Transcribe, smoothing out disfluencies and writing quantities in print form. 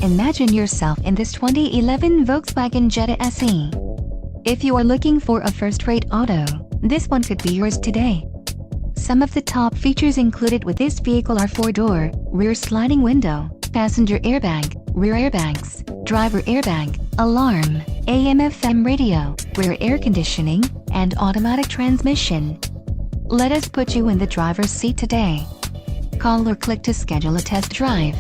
Imagine yourself in this 2011 Volkswagen Jetta SE. If you are looking for a first-rate auto, this one could be yours today. Some of the top features included with this vehicle are 4-door, rear sliding window, passenger airbag, rear airbags, driver airbag, alarm, AM/FM radio, rear air conditioning, and automatic transmission. Let us put you in the driver's seat today. Call or click to schedule a test drive.